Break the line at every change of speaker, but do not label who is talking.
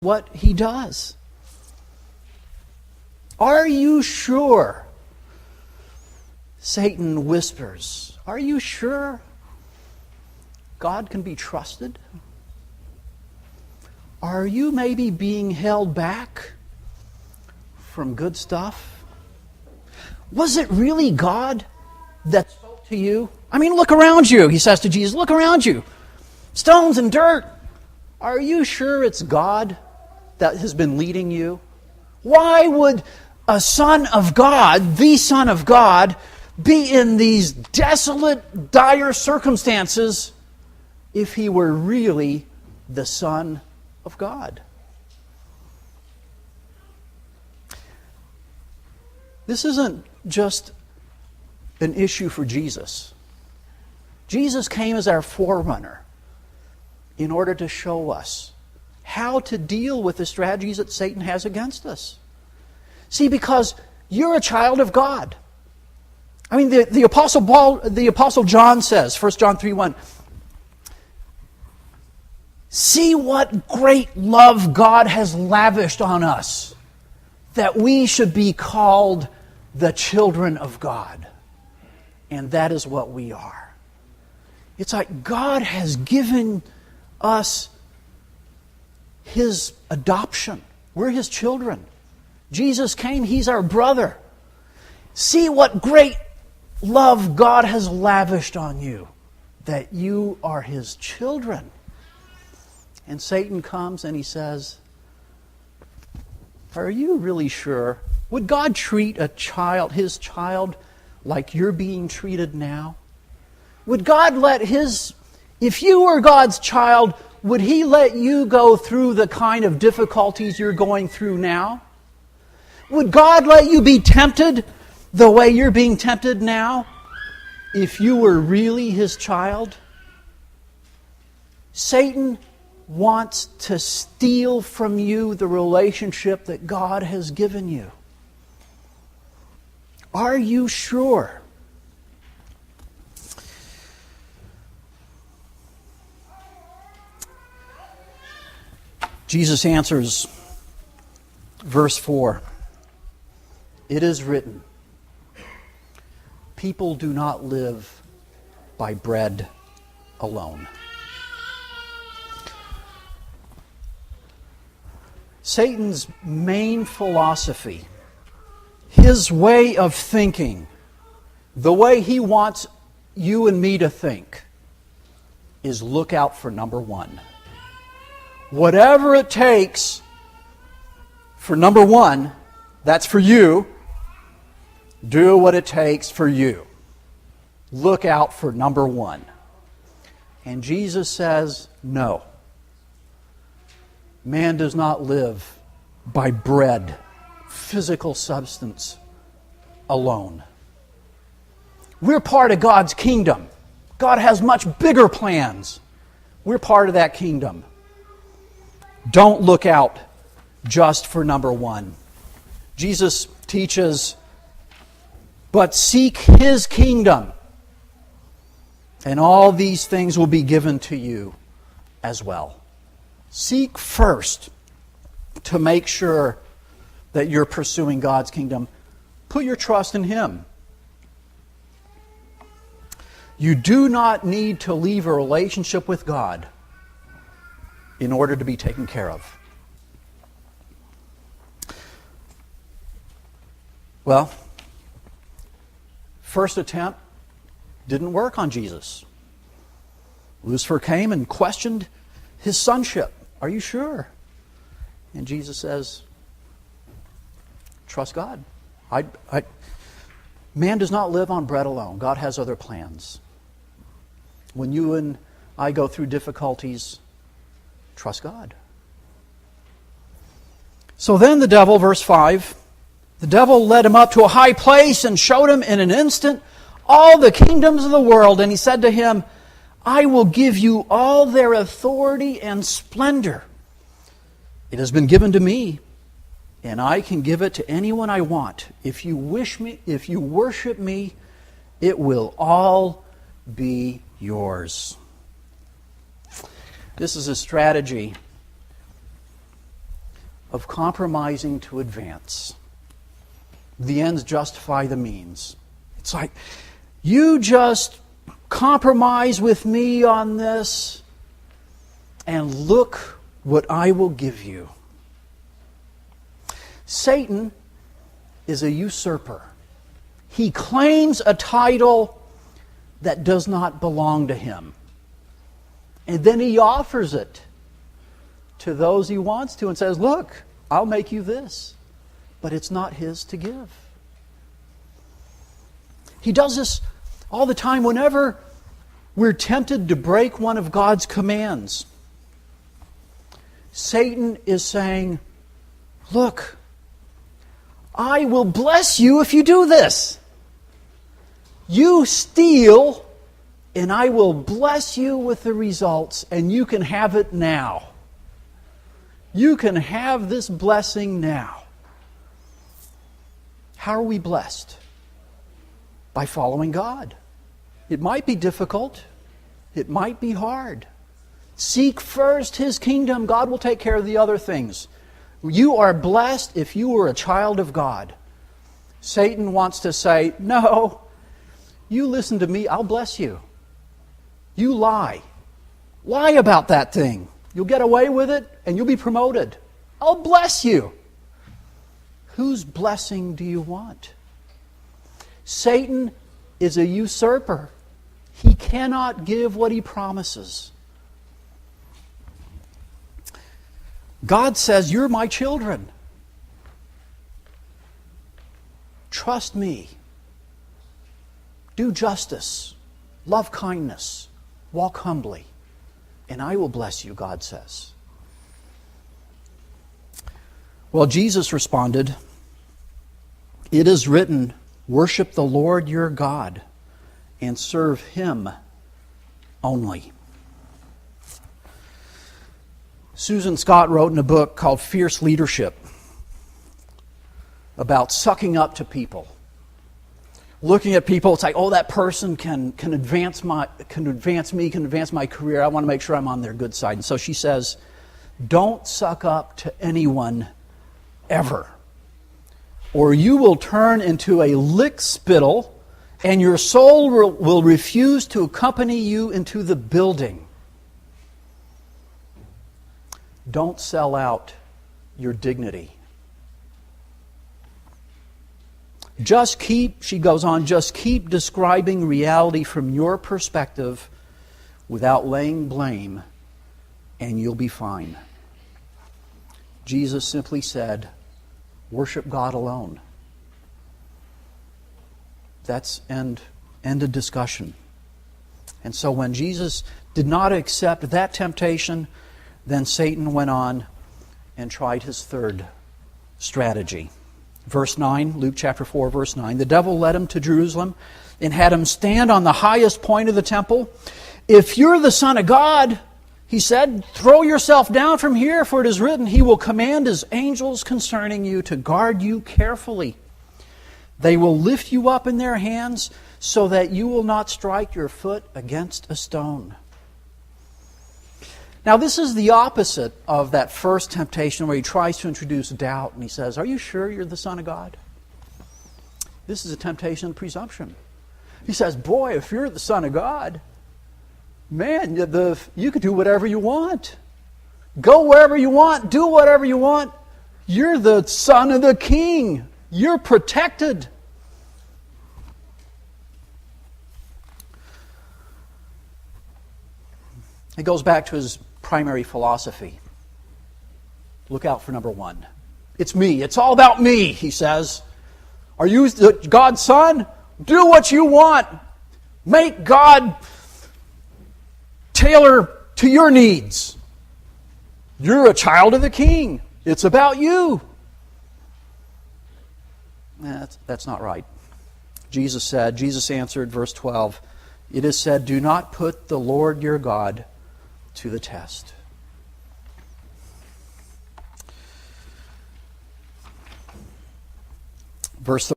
what he does. Are you sure? Satan whispers. Are you sure God can be trusted? Are you maybe being held back from good stuff? Was it really God that spoke to you? I mean, look around you, he says to Jesus. Look around you. Stones and dirt. Are you sure it's God that has been leading you? Why would a son of God, the Son of God, be in these desolate, dire circumstances if he were really the Son of God? This isn't just an issue for Jesus. Jesus came as our forerunner in order to show us how to deal with the strategies that Satan has against us. See, because you're a child of God. I mean, the Apostle John says, 1 John 3:1, see what great love God has lavished on us, that we should be called the children of God. And that is what we are. It's like God has given us His adoption. We're His children. Jesus came, He's our brother. See what great love God has lavished on you, that you are His children. And Satan comes and he says, are you really sure? Would God treat a child, His child, like you're being treated now? Would God let if you were God's child, would He let you go through the kind of difficulties you're going through now? Would God let you be tempted the way you're being tempted now if you were really His child? Satan wants to steal from you the relationship that God has given you. Are you sure? Jesus answers, verse 4. It is written, people do not live by bread alone. Satan's main philosophy, his way of thinking, the way he wants you and me to think, is look out for number one. Whatever it takes for number one, that's for you. Do what it takes for you. Look out for number one. And Jesus says, no. Man does not live by bread, physical substance, alone. We're part of God's kingdom. God has much bigger plans. We're part of that kingdom. Don't look out just for number one. Jesus teaches, but seek His kingdom, and all these things will be given to you as well. Seek first to make sure that you're pursuing God's kingdom. Put your trust in Him. You do not need to leave a relationship with God in order to be taken care of. Well, first attempt didn't work on Jesus. Lucifer came and questioned His sonship. Are you sure? And Jesus says, trust God. Man does not live on bread alone. God has other plans. When you and I go through difficulties, trust God. So then the devil, verse 5, the devil led him up to a high place and showed him in an instant all the kingdoms of the world. And he said to him, I will give you all their authority and splendor. It has been given to me, and I can give it to anyone I want. If you worship me, it will all be yours. This is a strategy of compromising to advance. The ends justify the means. It's like, you just compromise with me on this, and look what I will give you. Satan is a usurper. He claims a title that does not belong to him. And then he offers it to those he wants to and says, look, I'll make you this. But it's not his to give. He does this all the time whenever we're tempted to break one of God's commands. Satan is saying, look, I will bless you if you do this. You steal, and I will bless you with the results, and you can have it now. You can have this blessing now. How are we blessed? By following God. It might be difficult. It might be hard. Seek first His kingdom. God will take care of the other things. You are blessed if you are a child of God. Satan wants to say, no, you listen to me, I'll bless you. You lie. Lie about that thing. You'll get away with it and you'll be promoted. I'll bless you. Whose blessing do you want? Satan is a usurper. He cannot give what he promises. God says, you're my children. Trust me. Do justice. Love kindness. Walk humbly. And I will bless you, God says. Well, Jesus responded, it is written, worship the Lord your God and serve Him only. Susan Scott wrote in a book called Fierce Leadership about sucking up to people. Looking at people, it's like, oh, that person can advance me, can advance my career. I want to make sure I'm on their good side. And so she says, don't suck up to anyone ever, or you will turn into a lickspittle and your soul will refuse to accompany you into the building. Don't sell out your dignity. She goes on, just keep describing reality from your perspective without laying blame, and you'll be fine. Jesus simply said, worship God alone. That's end of discussion. And so when Jesus did not accept that temptation, then Satan went on and tried his third strategy. Verse 9, Luke chapter 4, verse 9. The devil led him to Jerusalem and had him stand on the highest point of the temple. If you're the Son of God, he said, throw yourself down from here, for it is written, He will command His angels concerning you to guard you carefully. They will lift you up in their hands so that you will not strike your foot against a stone. Now, this is the opposite of that first temptation where he tries to introduce doubt and he says, are you sure you're the Son of God? This is a temptation of presumption. He says, boy, if you're the Son of God, man, you could do whatever you want. Go wherever you want. Do whatever you want. You're the son of the King. You're protected. It goes back to his primary philosophy. Look out for number one. It's me. It's all about me, he says. Are you God's son? Do what you want. Make God tailor to your needs. You're a child of the King. It's about you. That's not right. Jesus answered, verse 12, it is said, do not put the Lord your God to the test. Verse